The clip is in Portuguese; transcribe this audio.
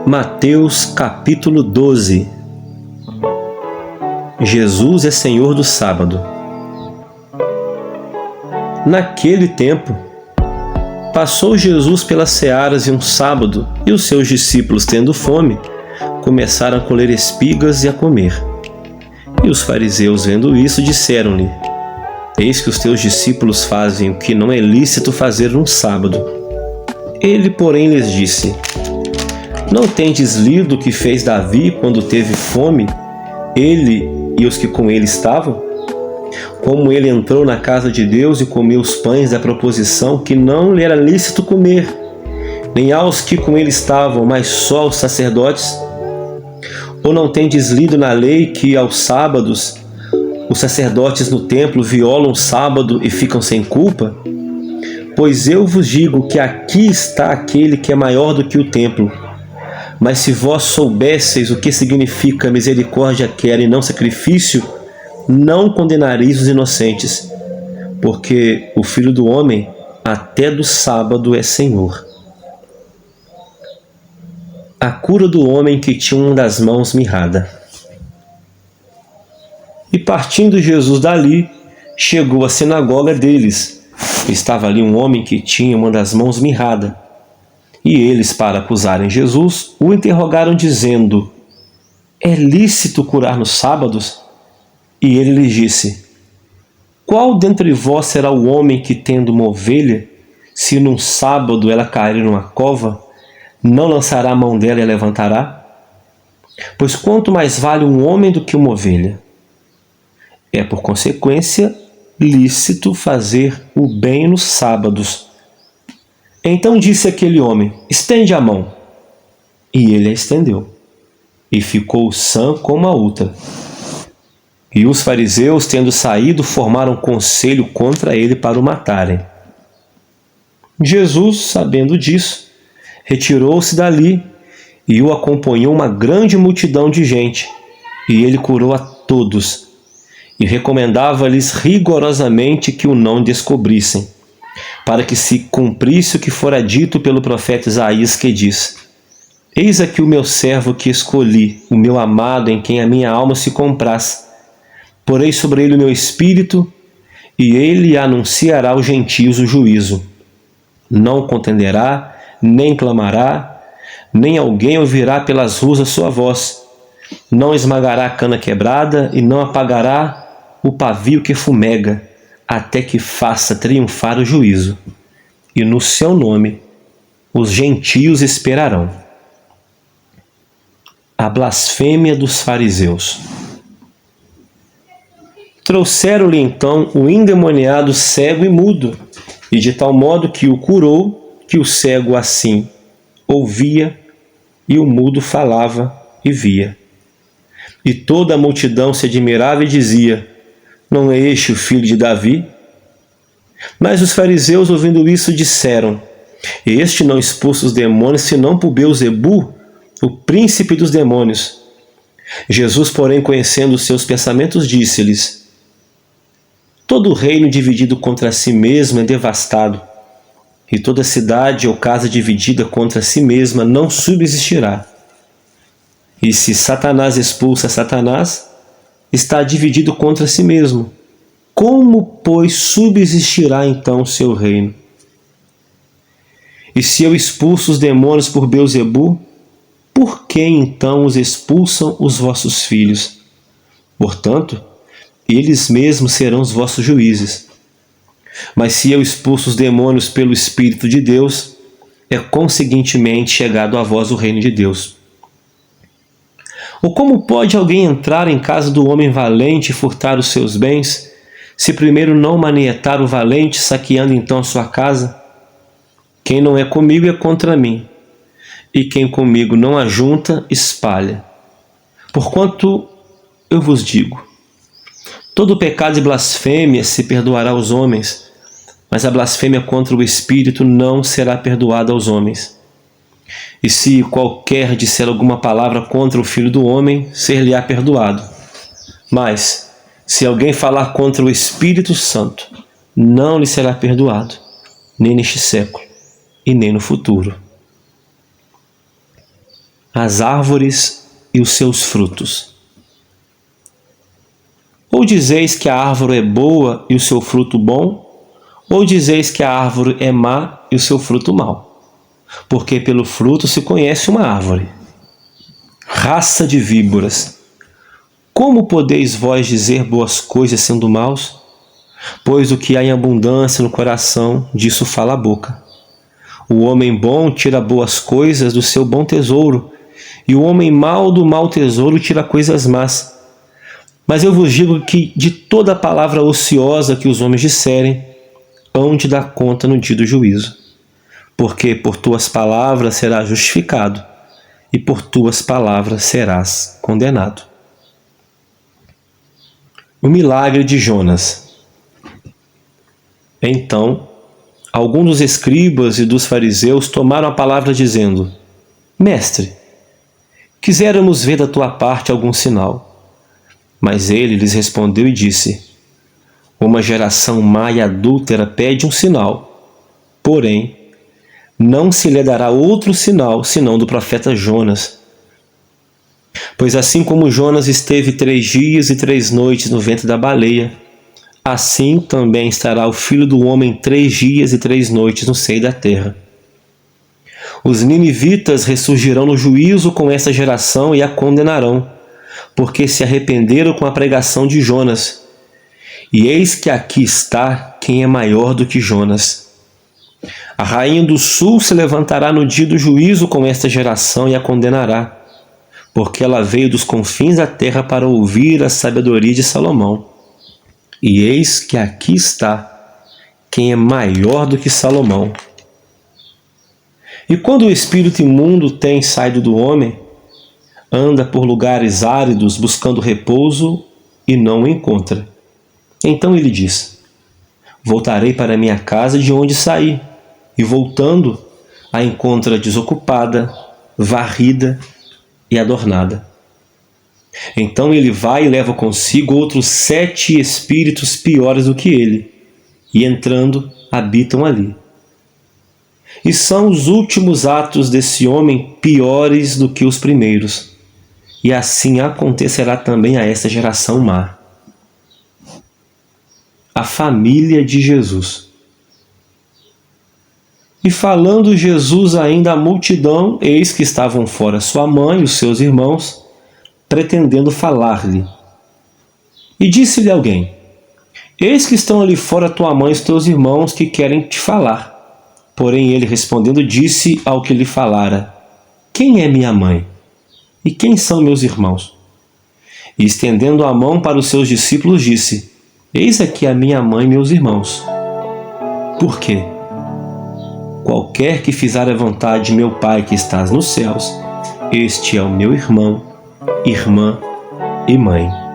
Mateus capítulo 12. Jesus é Senhor do sábado. Naquele tempo, passou Jesus pelas searas em um sábado, e os seus discípulos, tendo fome, começaram a colher espigas e a comer. E os fariseus, vendo isso, disseram-lhe: Eis que os teus discípulos fazem o que não é lícito fazer num sábado. Ele, porém, lhes disse: Não tendes lido o que fez Davi quando teve fome, ele e os que com ele estavam? Como ele entrou na casa de Deus e comeu os pães da proposição que não lhe era lícito comer, nem aos que com ele estavam, mas só aos sacerdotes? Ou não tendes lido na lei que aos sábados os sacerdotes no templo violam o sábado e ficam sem culpa? Pois eu vos digo que aqui está aquele que é maior do que o templo. Mas se vós soubesseis o que significa misericórdia quer e não sacrifício, não condenareis os inocentes, porque o Filho do Homem até do sábado é Senhor. A cura do homem que tinha uma das mãos mirrada. E partindo Jesus dali, chegou à sinagoga deles. Estava ali um homem que tinha uma das mãos mirrada. E eles, para acusarem Jesus, o interrogaram dizendo: É lícito curar nos sábados? E ele lhes disse: Qual dentre vós será o homem que, tendo uma ovelha, se num sábado ela cair numa cova, não lançará a mão dela e a levantará? Pois quanto mais vale um homem do que uma ovelha? É, por consequência, lícito fazer o bem nos sábados. Então disse aquele homem: Estende a mão. E ele a estendeu, e ficou sã como a outra. E os fariseus, tendo saído, formaram conselho contra ele para o matarem. Jesus, sabendo disso, retirou-se dali, e o acompanhou uma grande multidão de gente, e ele curou a todos, e recomendava-lhes rigorosamente que o não descobrissem, para que se cumprisse o que fora dito pelo profeta Isaías, que diz: Eis aqui o meu servo que escolhi, o meu amado, em quem a minha alma se compraz. Porei sobre ele o meu espírito, e ele anunciará aos gentios o juízo. Não contenderá, nem clamará, nem alguém ouvirá pelas ruas a sua voz. Não esmagará a cana quebrada, e não apagará o pavio que fumega, até que faça triunfar o juízo. E no seu nome os gentios esperarão. A blasfêmia dos fariseus. Trouxeram-lhe então o endemoniado cego e mudo, e de tal modo que o curou, que o cego assim ouvia, e o mudo falava e via. E toda a multidão se admirava e dizia: Não é este o filho de Davi? Mas os fariseus, ouvindo isso, disseram: Este não expulsa os demônios, senão por Beelzebu, o príncipe dos demônios. Jesus, porém, conhecendo os seus pensamentos, disse-lhes: Todo reino dividido contra si mesmo é devastado, e toda cidade ou casa dividida contra si mesma não subsistirá. E se Satanás expulsa Satanás, está dividido contra si mesmo. Como, pois, subsistirá então o seu reino? E se eu expulso os demônios por Beelzebu, por que então os expulsam os vossos filhos? Portanto, eles mesmos serão os vossos juízes. Mas se eu expulso os demônios pelo Espírito de Deus, é conseguintemente chegado a vós o reino de Deus. Ou como pode alguém entrar em casa do homem valente e furtar os seus bens, se primeiro não manietar o valente, saqueando então a sua casa? Quem não é comigo é contra mim, e quem comigo não ajunta, espalha. Porquanto eu vos digo: todo pecado e blasfêmia se perdoará aos homens, mas a blasfêmia contra o Espírito não será perdoada aos homens. E se qualquer disser alguma palavra contra o Filho do Homem, ser-lhe-á perdoado. Mas, se alguém falar contra o Espírito Santo, não lhe será perdoado, nem neste século, e nem no futuro. as árvores e os seus frutos? Ou dizeis que a árvore é boa e o seu fruto bom, ou dizeis que a árvore é má e o seu fruto mau? Porque pelo fruto se conhece uma árvore. Raça de víboras, como podeis vós dizer boas coisas sendo maus? Pois o que há em abundância no coração, disso fala a boca. O homem bom tira boas coisas do seu bom tesouro, e o homem mau do mau tesouro tira coisas más. Mas eu vos digo que de toda palavra ociosa que os homens disserem, hão de dar conta no dia do juízo. Porque por tuas palavras serás justificado, e por tuas palavras serás condenado. O milagre de Jonas. Então, alguns dos escribas e dos fariseus tomaram a palavra dizendo: Mestre, quiséramos ver da tua parte algum sinal. Mas ele lhes respondeu e disse: Uma geração má e adúltera pede um sinal, porém, não se lhe dará outro sinal senão do profeta Jonas. Pois assim como Jonas esteve 3 dias e 3 noites no ventre da baleia, assim também estará o Filho do Homem 3 dias e 3 noites no seio da terra. Os ninivitas ressurgirão no juízo com esta geração e a condenarão, porque se arrependeram com a pregação de Jonas. E eis que aqui está quem é maior do que Jonas. A rainha do sul se levantará no dia do juízo com esta geração e a condenará, porque ela veio dos confins da terra para ouvir a sabedoria de Salomão. E eis que aqui está quem é maior do que Salomão. E quando o espírito imundo tem saído do homem, anda por lugares áridos buscando repouso e não o encontra. Então ele diz: Voltarei para minha casa de onde saí. E voltando, a encontra desocupada, varrida e adornada. Então ele vai e leva consigo outros 7 espíritos piores do que ele, e entrando, habitam ali. E são os últimos atos desse homem piores do que os primeiros, e assim acontecerá também a esta geração má. A família de Jesus. E falando Jesus ainda à multidão, eis que estavam fora sua mãe e os seus irmãos, pretendendo falar-lhe. E disse-lhe alguém: Eis que estão ali fora tua mãe e os teus irmãos que querem te falar. Porém ele respondendo disse ao que lhe falara: Quem é minha mãe? E quem são meus irmãos? E estendendo a mão para os seus discípulos disse: Eis aqui a minha mãe e meus irmãos. Por quê? Qualquer que fizer a vontade de meu Pai que estás nos céus, este é o meu irmão, irmã e mãe.